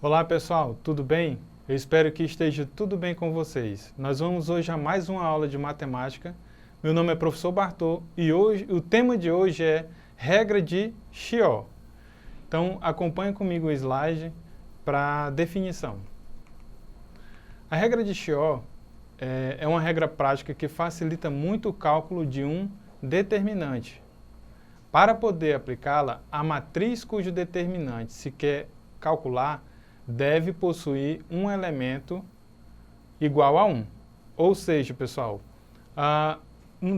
Olá pessoal, tudo bem? Eu espero que esteja tudo bem com vocês. Nós vamos hoje a mais uma aula de matemática. Meu nome é professor Bartô e hoje, o tema de hoje é regra de Chió. Então acompanhe comigo o slide para definição. A regra de Chió é uma regra prática que facilita muito o cálculo de um determinante. Para poder aplicá-la, a matriz cujo determinante se quer calcular deve possuir um elemento igual a 1. Ou seja, pessoal,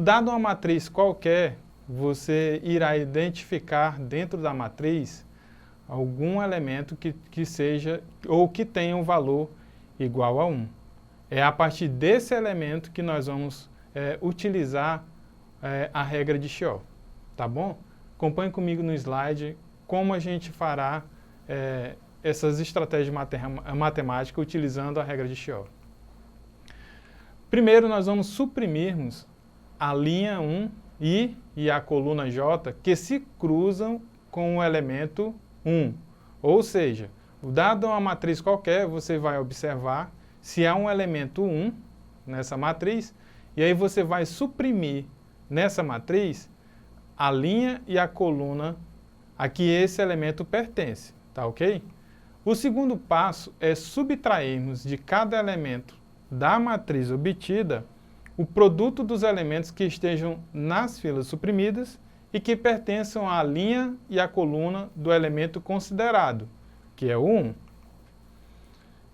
dado uma matriz qualquer, você irá identificar dentro da matriz algum elemento que seja ou que tenha um valor igual a 1. É a partir desse elemento que nós vamos utilizar a regra de Chió. Tá bom? Acompanhe comigo no slide como a gente fará essas estratégias matemáticas utilizando a regra de Chió. Primeiro, nós vamos suprimirmos a linha 1 e a coluna J que se cruzam com o elemento 1. Ou seja, dado uma matriz qualquer, você vai observar se há um elemento 1 nessa matriz, e aí você vai suprimir nessa matriz a linha e a coluna a que esse elemento pertence, tá ok? O segundo passo é subtrairmos de cada elemento da matriz obtida o produto dos elementos que estejam nas filas suprimidas e que pertençam à linha e à coluna do elemento considerado, que é o 1.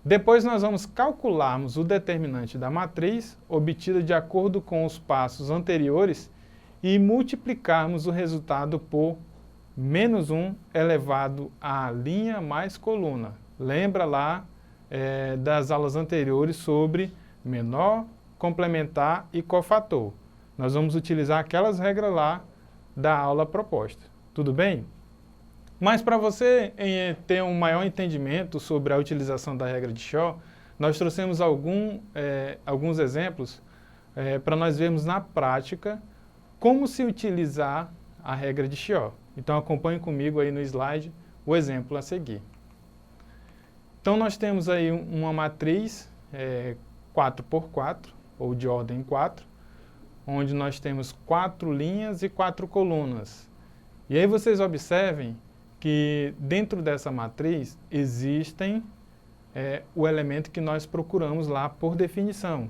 Depois nós vamos calcularmos o determinante da matriz, obtida de acordo com os passos anteriores, e multiplicarmos o resultado por menos 1 elevado à linha mais coluna. Lembra lá das aulas anteriores sobre menor, complementar e cofator. Nós vamos utilizar aquelas regras lá da aula proposta. Tudo bem? Mas para você ter um maior entendimento sobre a utilização da regra de Chió, nós trouxemos alguns exemplos para nós vermos na prática como se utilizar a regra de Chió. Então acompanhe comigo aí no slide o exemplo a seguir. Então nós temos aí uma matriz 4x4, ou de ordem 4, onde nós temos 4 linhas e 4 colunas. E aí vocês observem que dentro dessa matriz existem o elemento que nós procuramos lá por definição,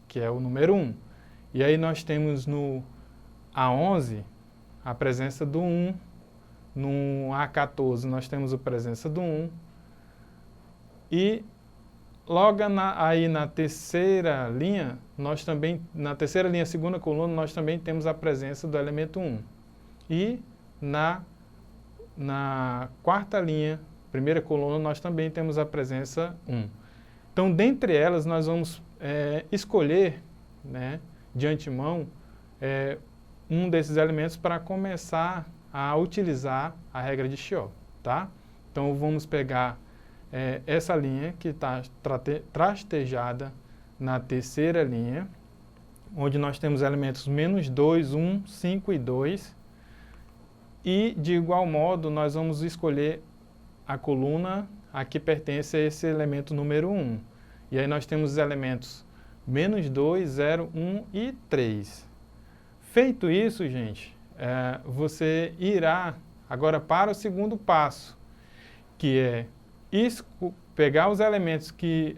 que é o número 1. E aí nós temos no A11 a presença do 1, no A14 nós temos a presença do 1, e logo aí na terceira linha, segunda coluna, nós também temos a presença do elemento 1. E na quarta linha, primeira coluna, nós também temos a presença 1. Então, dentre elas, nós vamos escolher, de antemão, um desses elementos para começar a utilizar a regra de Chió, tá? Então, vamos pegar essa linha que está trastejada na terceira linha, onde nós temos elementos menos 2, 1, 5 e 2. E, de igual modo, nós vamos escolher a coluna a que pertence a esse elemento número 1. E aí nós temos os elementos menos 2, 0, 1 e 3. Feito isso, gente, você irá agora para o segundo passo, que é pegar os elementos que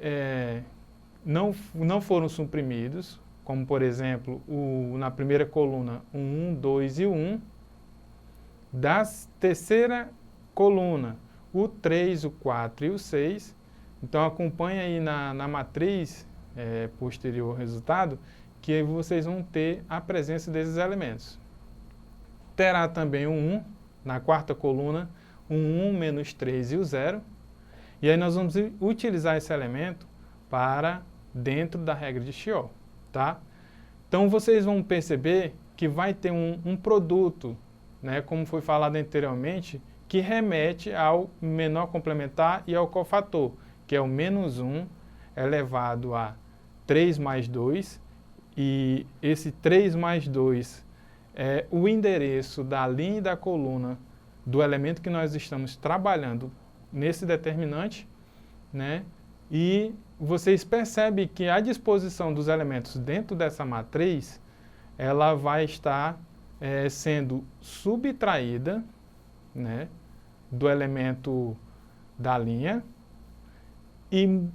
não foram suprimidos, como por exemplo, na primeira coluna, o 1, 2 e 1, da terceira coluna, o 3, o 4 e o 6. Então acompanhe aí na matriz posterior ao resultado, que vocês vão ter a presença desses elementos. Terá também o 1, na quarta coluna, o 1 menos 3 e o 0. E aí nós vamos utilizar esse elemento para dentro da regra de Chió, tá? Então vocês vão perceber que vai ter um produto, como foi falado anteriormente, que remete ao menor complementar e ao cofator, que é o menos 1 elevado a 3 mais 2, e esse 3 mais 2 é o endereço da linha e da coluna do elemento que nós estamos trabalhando nesse determinante, né? E vocês percebem que a disposição dos elementos dentro dessa matriz, ela vai estar sendo subtraída, né, do elemento da linha, e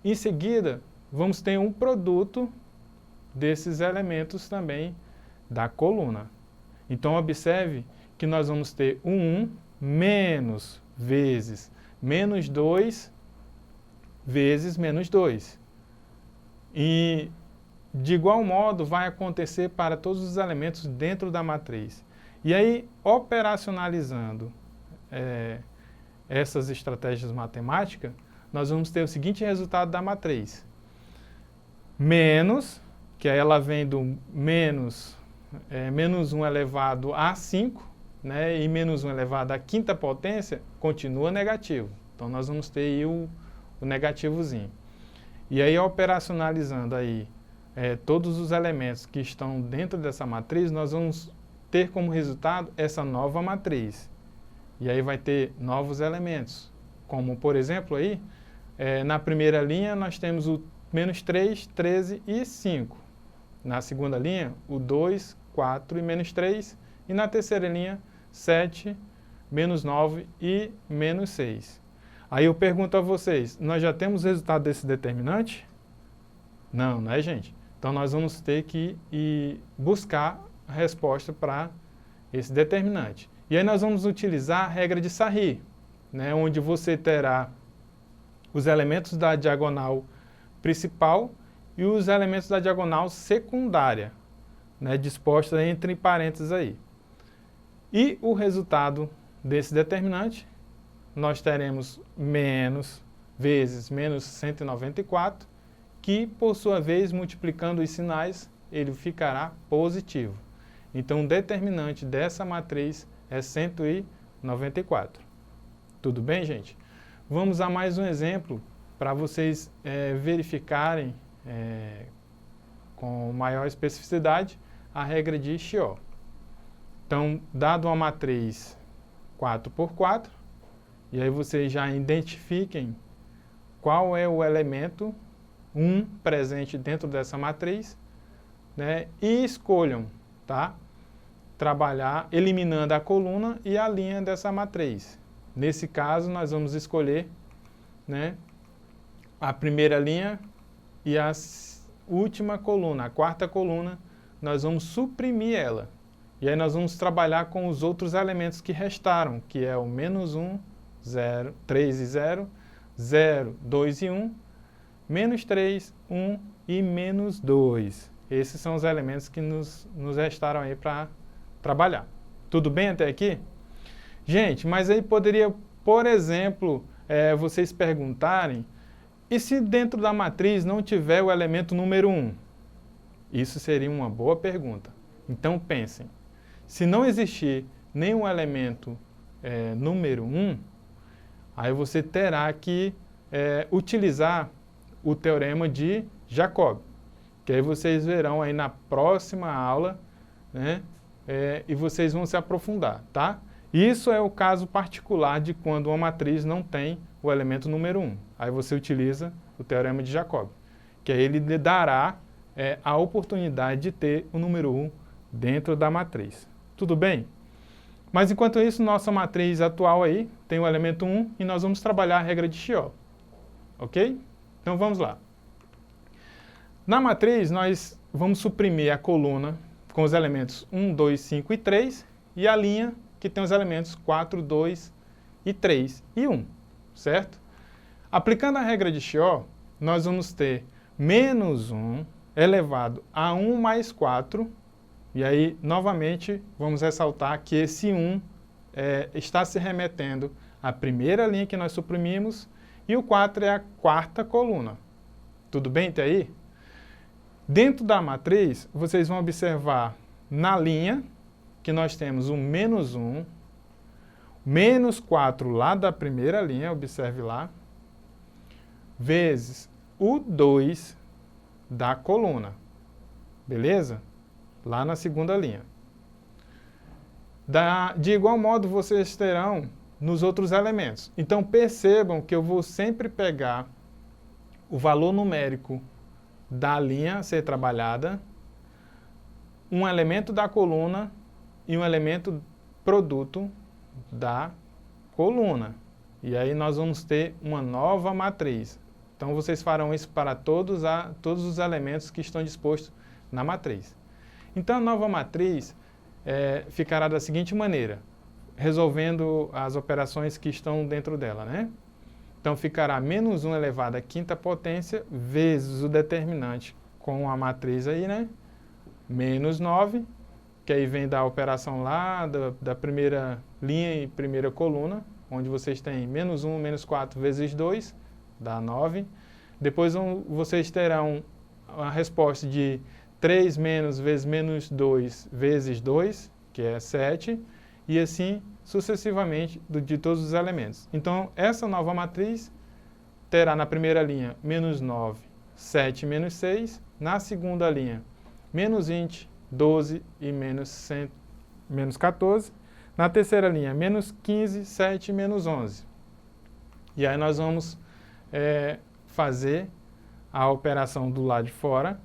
em seguida vamos ter um produto desses elementos também da coluna. Então observe que nós vamos ter o 1 menos vezes menos 2 vezes menos 2. E de igual modo vai acontecer para todos os elementos dentro da matriz. E aí, operacionalizando essas estratégias matemáticas, nós vamos ter o seguinte resultado da matriz. Menos, que aí ela vem do menos 1 elevado a 5, né, e menos 1 elevado à quinta potência, continua negativo. Então, nós vamos ter aí o negativozinho. E aí, operacionalizando aí todos os elementos que estão dentro dessa matriz, nós vamos ter como resultado essa nova matriz. E aí vai ter novos elementos, como, por exemplo, aí, na primeira linha nós temos o menos 3, 13 e 5. Na segunda linha, o 2, 4 e menos 3. E na terceira linha, 7, menos 9 e menos 6. Aí eu pergunto a vocês, nós já temos o resultado desse determinante? Não, não é, gente? Então nós vamos ter que ir buscar a resposta para esse determinante. E aí nós vamos utilizar a regra de Sarri, né, onde você terá os elementos da diagonal principal e os elementos da diagonal secundária, né, dispostos entre parênteses aí. E o resultado desse determinante, nós teremos menos vezes menos 194, que, por sua vez, multiplicando os sinais, ele ficará positivo. Então, o determinante dessa matriz é 194. Tudo bem, gente? Vamos a mais um exemplo para vocês verificarem com maior especificidade a regra de Chió. Então, dado uma matriz 4 por 4, e aí vocês já identifiquem qual é o elemento 1 presente dentro dessa matriz, né, e escolham, tá, trabalhar eliminando a coluna e a linha dessa matriz. Nesse caso, nós vamos escolher, né, a primeira linha e a última coluna, a quarta coluna, nós vamos suprimir ela. E aí nós vamos trabalhar com os outros elementos que restaram, que é o menos 1, 0, 3 e 0, 0, 2 e 1, menos 3, 1 e menos 2. Esses são os elementos que nos restaram aí para trabalhar. Tudo bem até aqui? Gente, mas aí poderia, por exemplo, vocês perguntarem, e se dentro da matriz não tiver o elemento número 1? Isso seria uma boa pergunta. Então pensem, se não existir nenhum elemento número 1, aí você terá que utilizar o teorema de Jacob, que aí vocês verão aí na próxima aula, né, e vocês vão se aprofundar, tá? Isso é o caso particular de quando uma matriz não tem o elemento número 1. Aí você utiliza o teorema de Jacob, que aí ele lhe dará a oportunidade de ter o número 1 dentro da matriz. Tudo bem? Mas enquanto isso, nossa matriz atual aí tem o elemento 1 e nós vamos trabalhar a regra de Chió. Ok? Então vamos lá. Na matriz, nós vamos suprimir a coluna com os elementos 1, 2, 5 e 3 e a linha que tem os elementos 4, 2 e 3 e 1, certo? Aplicando a regra de Chió, nós vamos ter menos 1 elevado a 1 mais 4, e aí, novamente, vamos ressaltar que esse 1 está se remetendo à primeira linha que nós suprimimos, e o 4 é a quarta coluna. Tudo bem até aí? Dentro da matriz, vocês vão observar na linha que nós temos o menos 1, menos 4 lá da primeira linha, observe lá, vezes o 2 da coluna. Beleza? Lá na segunda linha. De igual modo, vocês terão nos outros elementos. Então percebam que eu vou sempre pegar o valor numérico da linha a ser trabalhada, um elemento da coluna e um elemento produto da coluna. E aí nós vamos ter uma nova matriz. Então vocês farão isso para todos os elementos que estão dispostos na matriz. Então a nova matriz ficará da seguinte maneira, resolvendo as operações que estão dentro dela, né? Então ficará menos 1 elevado à quinta potência vezes o determinante com a matriz aí, né? Menos 9, que aí vem da operação lá da primeira linha e primeira coluna, onde vocês têm menos 1, menos 4 vezes 2, dá 9. Depois vocês terão a resposta de 3 menos vezes menos 2 vezes 2, que é 7, e assim sucessivamente de todos os elementos. Então, essa nova matriz terá na primeira linha menos 9, 7 menos 6, na segunda linha menos 20, 12 e menos 14, na terceira linha menos 15, 7 e menos 11. E aí nós vamos fazer a operação do lado de fora,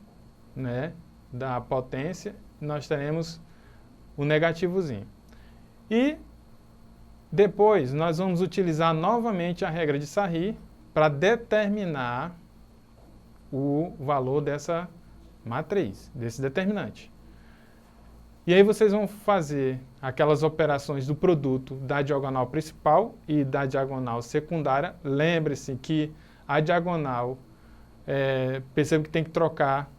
né, da potência, nós teremos o negativozinho. E depois nós vamos utilizar novamente a regra de Sarry para determinar o valor dessa matriz, desse determinante. E aí vocês vão fazer aquelas operações do produto da diagonal principal e da diagonal secundária. Lembre-se que a diagonal, perceba que tem que trocar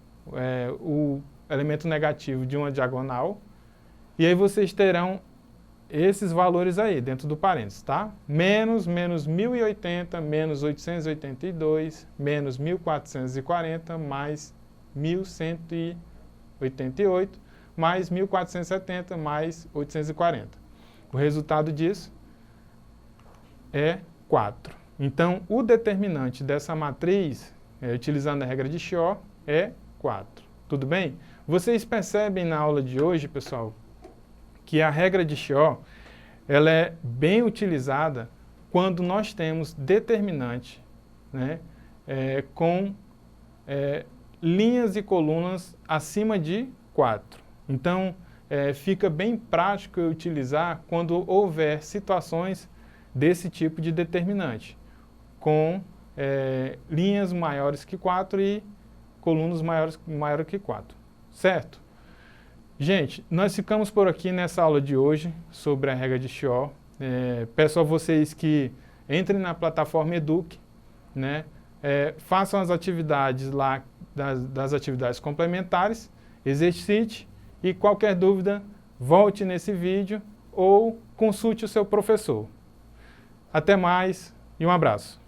o elemento negativo de uma diagonal. E aí vocês terão esses valores aí, dentro do parênteses, tá? Menos 1080, menos 882, menos 1440, mais 1188, mais 1470, mais 840. O resultado disso é 4. Então, o determinante dessa matriz, utilizando a regra de Shor, é 4. Tudo bem? Vocês percebem na aula de hoje, pessoal, que a regra de Shor, ela é bem utilizada quando nós temos determinante, né, com linhas e colunas acima de 4. Então, fica bem prático eu utilizar quando houver situações desse tipo de determinante, com linhas maiores que 4 e colunas maiores que 4, certo? Gente, nós ficamos por aqui nessa aula de hoje sobre a regra de Shor. Peço a vocês que entrem na plataforma Eduque, né? Façam as atividades lá, das atividades complementares, exercite e qualquer dúvida, volte nesse vídeo ou consulte o seu professor. Até mais e um abraço.